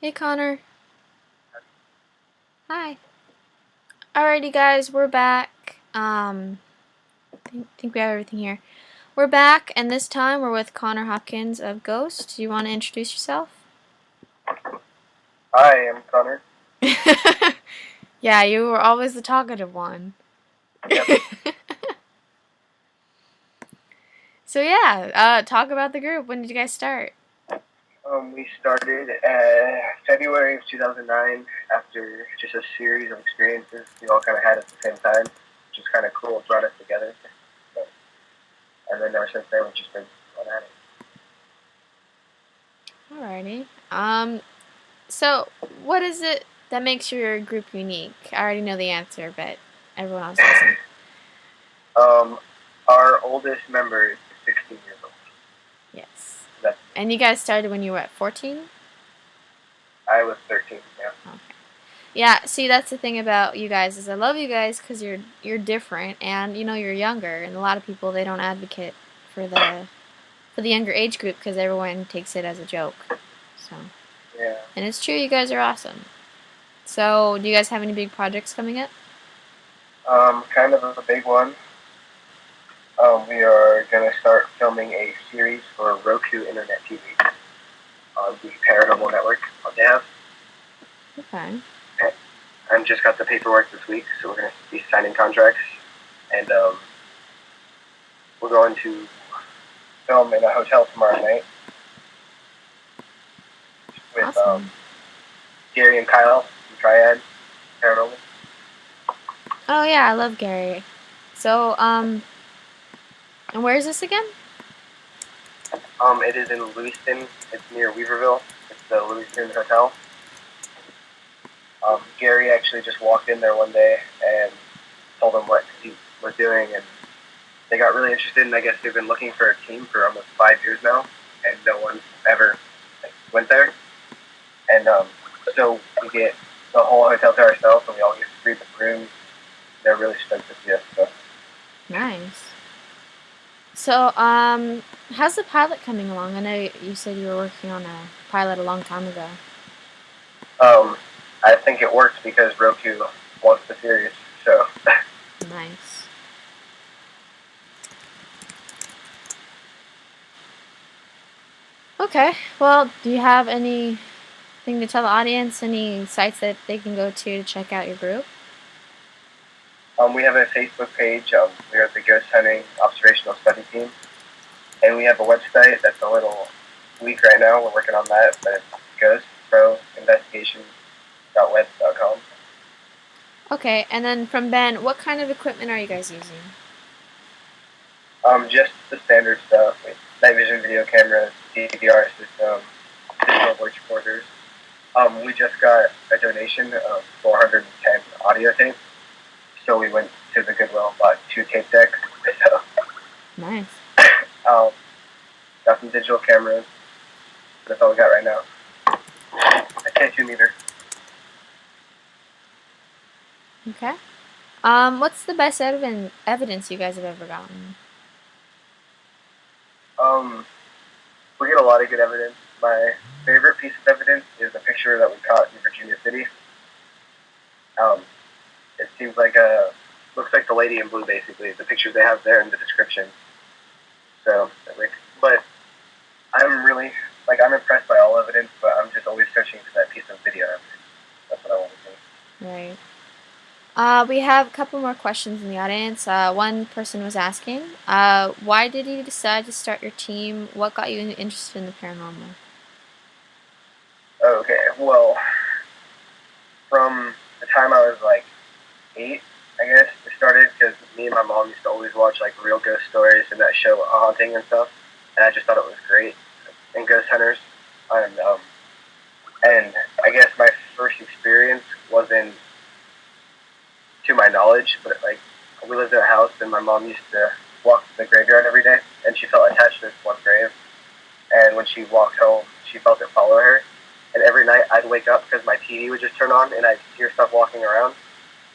Hey Connor. Hi. Alrighty guys, we're back. Think we have everything here. We're back, and this time we're with Connor Hopkins of G.H.O.S.T. Do you want to introduce yourself? Hi, I'm Connor. Yeah, you were always the talkative one. Yep. So yeah, talk about the group. When did you guys start? We started February of 2009 after just a series of experiences we all kind of had at the same time, which is kind of cool. It brought us together. So, and then ever since then, we've just been going at it. Alrighty. So what is it that makes your group unique? I already know the answer, but everyone else doesn't. Our oldest member is 16 years old. Yes. That's, And you guys started when you were at 14? I was 13, yeah. Okay. Yeah, see, that's the thing about you guys is I love you guys because you're different and you're younger, and a lot of people they don't advocate for the younger age group because everyone takes it as a joke. So, Yeah. and it's true, you guys are awesome. So, do you guys have any big projects coming up? Kind of a big one. We are going to start filming a series for Roku Internet TV on the Paranormal Network on they have. Okay. I just got the paperwork this week, so we're going to be signing contracts, and we're going to film in a hotel tomorrow night with Awesome. Gary and Kyle from Triad Paranormal. Oh yeah, I love Gary. So, and where is this again? It is in Lewiston. It's near Weaverville. It's the Lewiston Hotel. Gary actually just walked in there one day and told them what he was doing, and they got really interested. And I guess they've been looking for a team for almost 5 years now, and no one ever went there. And so we get the whole hotel to ourselves, and we all get free the rooms. They're really stoked to see us. So. Nice. So, how's the pilot coming along? I know you said you were working on a pilot a long time ago. I think it works because Roku wants the series. So. Nice. Okay. Well, do you have anything to tell the audience? Any sites that they can go to check out your group? We have a Facebook page. We are the Ghost Hunting Observational Study Team. And we have a website that's a little weak right now. We're working on that, but it's ghostproinvestigation.web.com. Okay. And then from Ben, what kind of equipment are you guys using? Just the standard stuff, like night vision video cameras, DVR system, digital voice recorders. We just got a donation of 410 audio tapes, so we went to the Goodwill and bought 2 tape decks. So, Nice. got some digital cameras. That's all we got right now. A K2 meter. Okay. What's the best evidence you guys have ever gotten? We get a lot of good evidence. My favorite piece of evidence is a picture that we caught in Virginia City. It seems like looks like the lady in blue, basically. The pictures they have there in the description. So, but I'm really, I'm impressed by all evidence, but I'm just always searching for that piece of video evidence. That's what I want to see. Right. We have a couple more questions in the audience. One person was asking, why did you decide to start your team? What got you interested in the paranormal? Okay, well, from the time I was 8, I guess it started because me and my mom used to always watch real ghost stories and that show Haunting and stuff, and I just thought it was great. And Ghost Hunters, and I guess my first experience wasn't to my knowledge, but we lived in a house and my mom used to walk to the graveyard every day, and she felt attached to this one grave. And when she walked home, she felt it follow her. And every night I'd wake up because my TV would just turn on and I'd hear stuff walking around,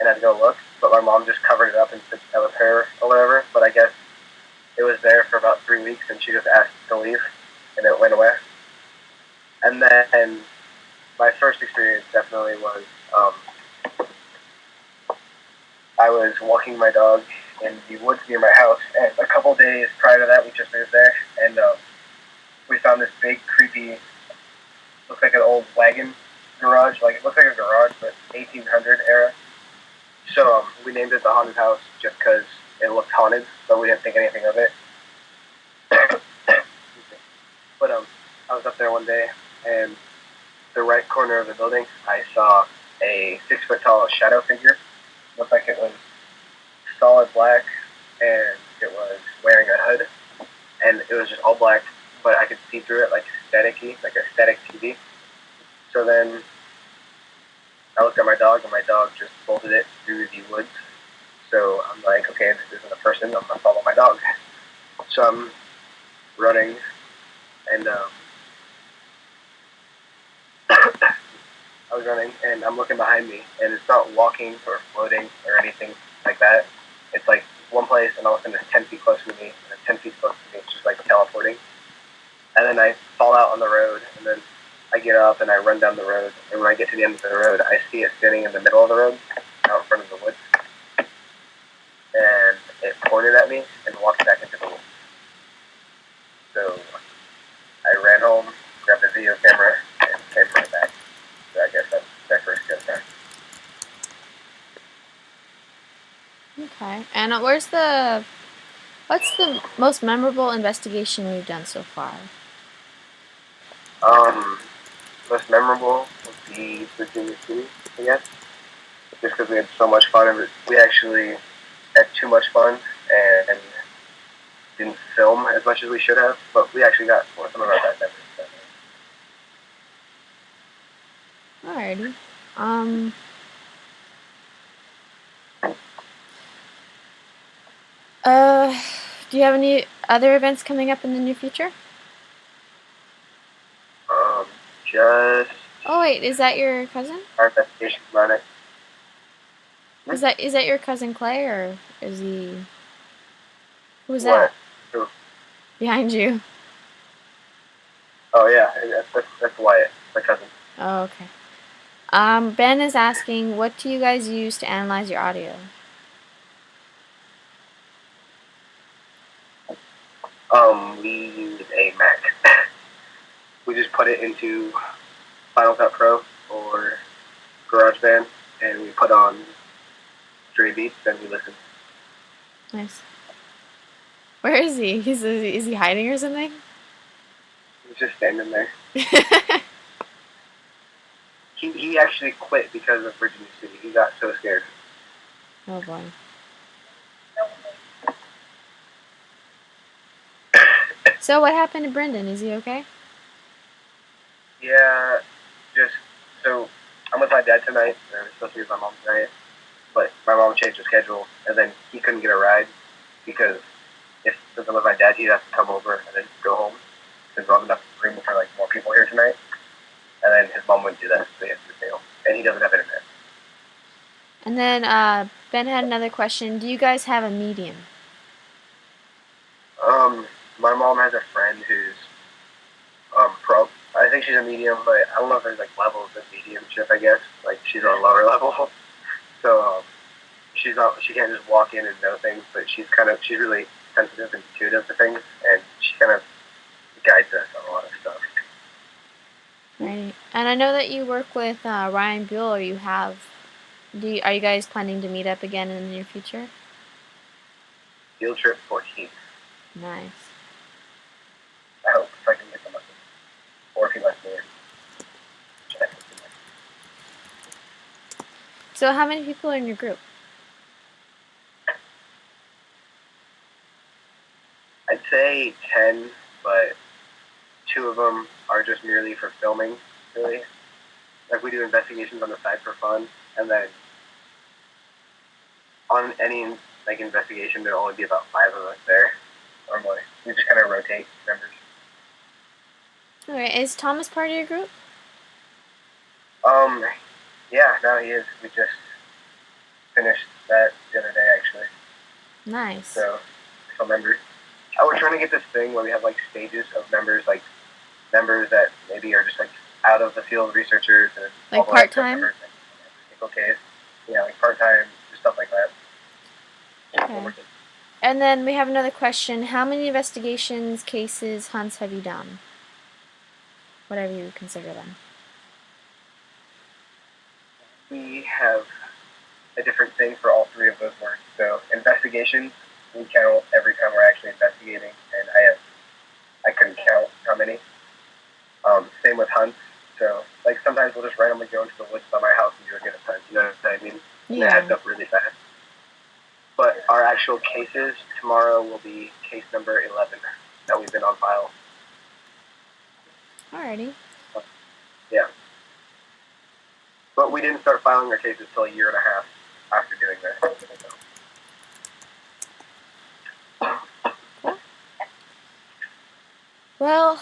and I'd go look, but my mom just covered it up and said that was her or whatever. But I guess it was there for about 3 weeks, and she just asked to leave, and it went away. And then my first experience definitely was I was walking my dog in the woods near my house, and a couple days prior to that, we just moved there, and we found this big, creepy, looks like an old wagon garage. Like it looks like a garage, but 1800 era. So we named it the haunted house just because it looked haunted, but we didn't think anything of it. But I was up there one day, and the right corner of the building, I saw a 6 foot tall shadow figure. Looked like it was solid black, and it was wearing a hood, and it was just all black, but I could see through it like staticky, like a static TV. So then I looked at my dog, and my dog just bolted it through the woods. So I'm like, okay, this isn't a person. I'm gonna follow my dog. So I'm running, and I was running, and I'm looking behind me, and it's not walking or floating or anything like that. It's like one place, and all of a sudden it's 10 feet close to me, and it's 10 feet close to me. It's just like teleporting. And then I fall out on the road, and then I get up and I run down the road. And when I get to the end of the road, I see it standing in the middle of the road, out in front of the woods. And it pointed at me and walked back into the woods. So I ran home, grabbed a video camera, and came right back. So I guess that's my first ghost time. Okay. And what's the most memorable investigation you've done so far? Most memorable would be Virginia City, I guess. Just because we had so much fun, and we actually had too much fun and didn't film as much as we should have, but we actually got some of our best memories. Alrighty. Do you have any other events coming up in the near future? Just. Oh wait, is that your cousin? Our investigation on it. Is that your cousin Clay, or is he? Who's What? that? Who? Behind you. Oh yeah, that's Wyatt, my cousin. Oh, okay. Ben is asking, what do you guys use to analyze your audio? We use a Mac. We just put it into Final Cut Pro or GarageBand, and we put on Dre beats, and we listen. Nice. Where is he? Is he hiding or something? He's just standing there. He actually quit because of Virginia City. He got so scared. Oh boy. So what happened to Brendan? Is he okay? Yeah, just so I'm with my dad tonight. I was supposed to be with my mom tonight, but my mom changed the schedule, and then he couldn't get a ride because since I'm with my dad, he'd have to come over and then go home because we don't have enough room for like more people here tonight. And then his mom wouldn't do that, so he has to stay home, and he doesn't have internet. And then Ben had another question. Do you guys have a medium? My mom has a friend who's pro. I think she's a medium, but I don't know if there's like levels of mediumship. I guess like she's on a lower level, so she's not. She can't just walk in and know things, but she's really sensitive and intuitive to things, and she kind of guides us on a lot of stuff. Right. And I know that you work with Ryan Buell. Are you guys planning to meet up again in the near future? Field trip 14. Nice. I hope if I can get them up, or if he lets me in. So how many people are in your group? I'd say 10, but 2 of them are just merely for filming, really. Like, we do investigations on the side for fun, and then on any, like, investigation, there'll only be about 5 of us there, normally. We just kind of rotate members. Alright, is Thomas part of your group? Yeah, no, he is. We just finished that the other day, actually. Nice. So members. We're trying to get this thing where we have, like, stages of members, like, members that maybe are just, like, out of the field researchers and all Like the lab tech part-time? members in every single case. Yeah, like part-time, stuff like that. Okay. And then we have another question. How many investigations, cases, hunts have you done? Whatever you consider them. We have a different thing for all three of those words. So investigations, we count every time we're actually investigating, and I couldn't count how many. Same with hunts. So like sometimes we'll just randomly go into the woods by my house and do a good hunt. You know what I mean? And it adds up really fast. But our actual cases tomorrow will be case number 11 that we've been on file. Alrighty. Yeah. But we didn't start filing our cases till a year and a half after doing this. So. Well,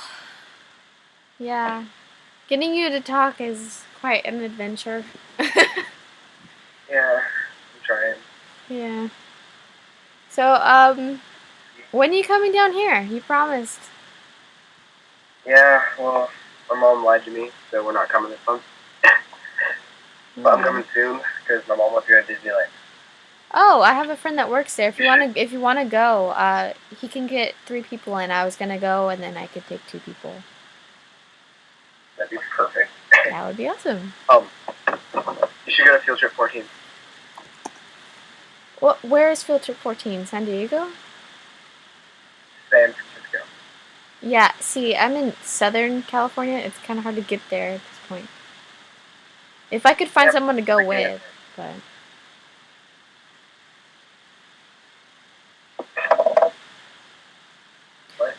yeah. Getting you to talk is quite an adventure. Yeah, I'm trying. Yeah. So, when are you coming down here? You promised. Yeah, well, my mom lied to me, so we're not coming this month. But I'm coming soon because my mom wants to go to Disneyland. Oh, I have a friend that works there. If you wanna go, he can get 3 people in. I was gonna go, and then I could take 2 people. That'd be perfect. That would be awesome. You should go to Field Trip 14. Where is Field Trip 14? San Diego? San Francisco. Yeah, see, I'm in Southern California. It's kind of hard to get there at this point. If I could find someone to go with, but...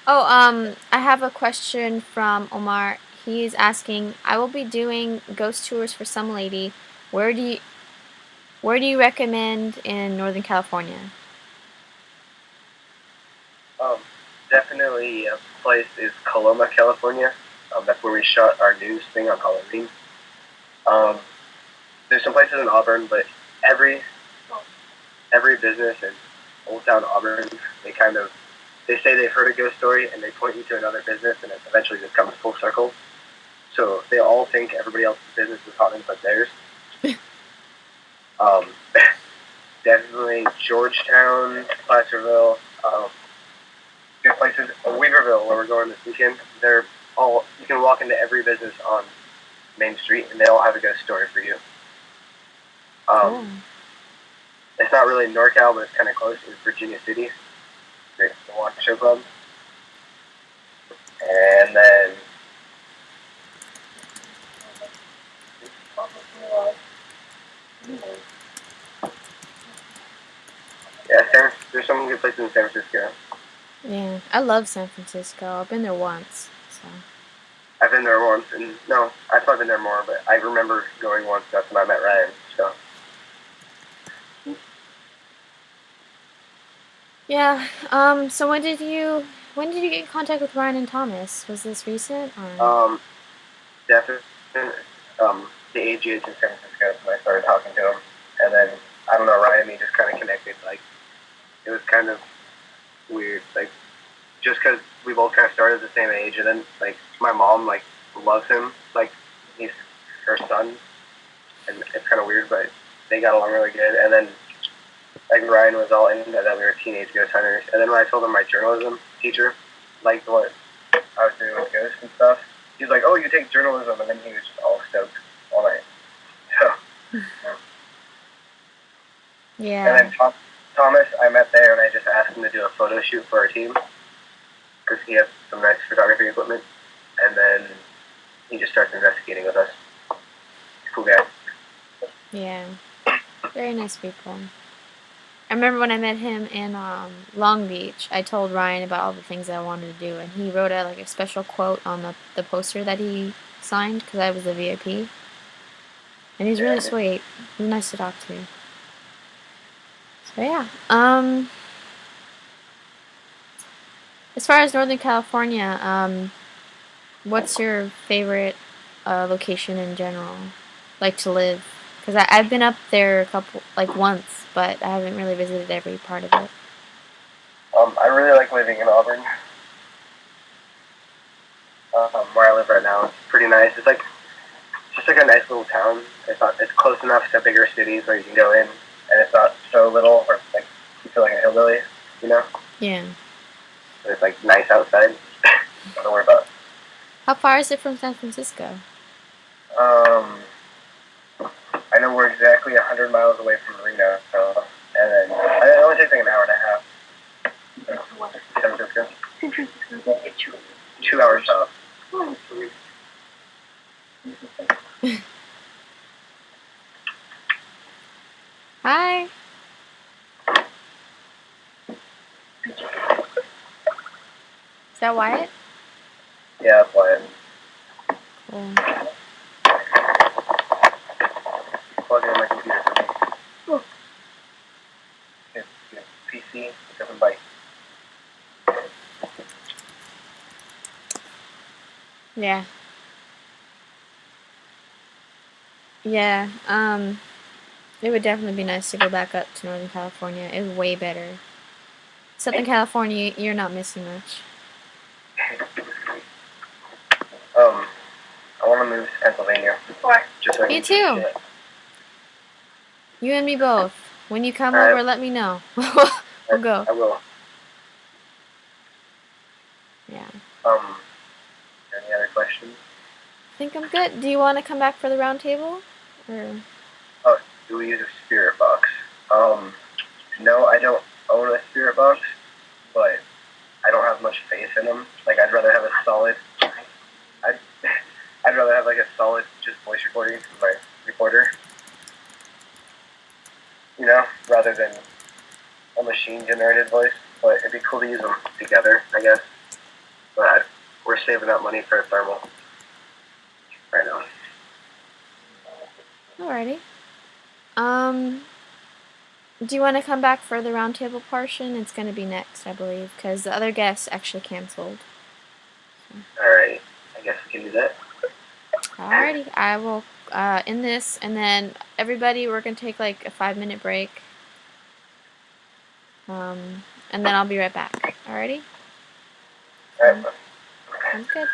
Oh, I have a question from Omar. He's asking, I will be doing ghost tours for some lady. Where do you recommend in Northern California? Definitely a place is Coloma, California. That's where we shot our news thing on Halloween. There's some places in Auburn, but every business in Old Town Auburn, they say they've heard a ghost story and they point you to another business, and it eventually just comes full circle. So they all think everybody else's business is haunted but theirs. Definitely Georgetown, Placerville, good places. Weaverville, where we're going this weekend, you can walk into every business on Main Street and they all have a ghost story for you. Cool. It's not really NorCal, but it's kind of close. It's Virginia City. There's the Walk Show Club. And then there's some good places in San Francisco. Yeah, I love San Francisco. I've been there once, so. I've been there once, and no, I've probably been there more, but I remember going once. That's when I met Ryan. So. Yeah. So when did you get in contact with Ryan and Thomas? Was this recent? Or? Definitely. The AGH in San Francisco when I started talking to him, and then I don't know, Ryan and me just kind of connected. Like it was kind of weird, like just because we both kind of started at the same age, and then like my mom like loves him, like he's her son, and it's kind of weird, but they got along really good. And then like Ryan was all into that we were teenage ghost hunters, and then when I told him my journalism teacher liked what I was doing with ghosts and stuff, he was like, "Oh, you take journalism," and then he was just all stoked all night. So. Yeah. And then Thomas, I met there, and I just asked him to do a photo shoot for our team because he has some nice photography equipment, and then he just starts investigating with us. He's a cool guy. Yeah. Very nice people. I remember when I met him in Long Beach, I told Ryan about all the things that I wanted to do, and he wrote a special quote on the poster that he signed because I was a VIP. And he's really sweet. He's nice to talk to. So yeah. As far as Northern California, what's your favorite location in general? Like to live? Because I've been up there once, but I haven't really visited every part of it. I really like living in Auburn. Where I live right now, it's pretty nice. It's like just like a nice little town. It's close enough to bigger cities where you can go in, and it's not so little or like you feel like a hillbilly, you know. Yeah. But it's like nice outside. Don't worry about. How far is it from San Francisco? I know we're exactly 100 miles away from Reno, so, and then it only takes like an hour and a half. San Francisco. 2 hours south. Hi. Is that Wyatt? Yeah, that's why Cool. plug in my computer for me. PC, it doesn't bite. Yeah. Yeah. It would definitely be nice to go back up to Northern California. It's way better. Southern California, you're not missing much. I want to move to Pennsylvania. Why? Just so I Me can do too. shit. You and me both. When you come Alright. over, let me know. We'll go. I will. Yeah. Any other questions? I think I'm good. Do you want to come back for the round table? Or... Oh, do we use a spirit box? No, I don't own a spirit box, but I don't have much faith in them. Like, I'd rather have a solid. I'd rather have like a solid just voice recording from my recorder, you know, rather than a machine-generated voice. But it'd be cool to use them together, I guess. But we're saving up money for a thermal right now. Alrighty. Do you want to come back for the roundtable portion? It's going to be next, I believe, because the other guests actually canceled. Alright, I guess we can do that. Alrighty, I will end this, and then everybody, we're going to take like a 5-minute break. And then I'll be right back. Alrighty? Alright. Sounds good.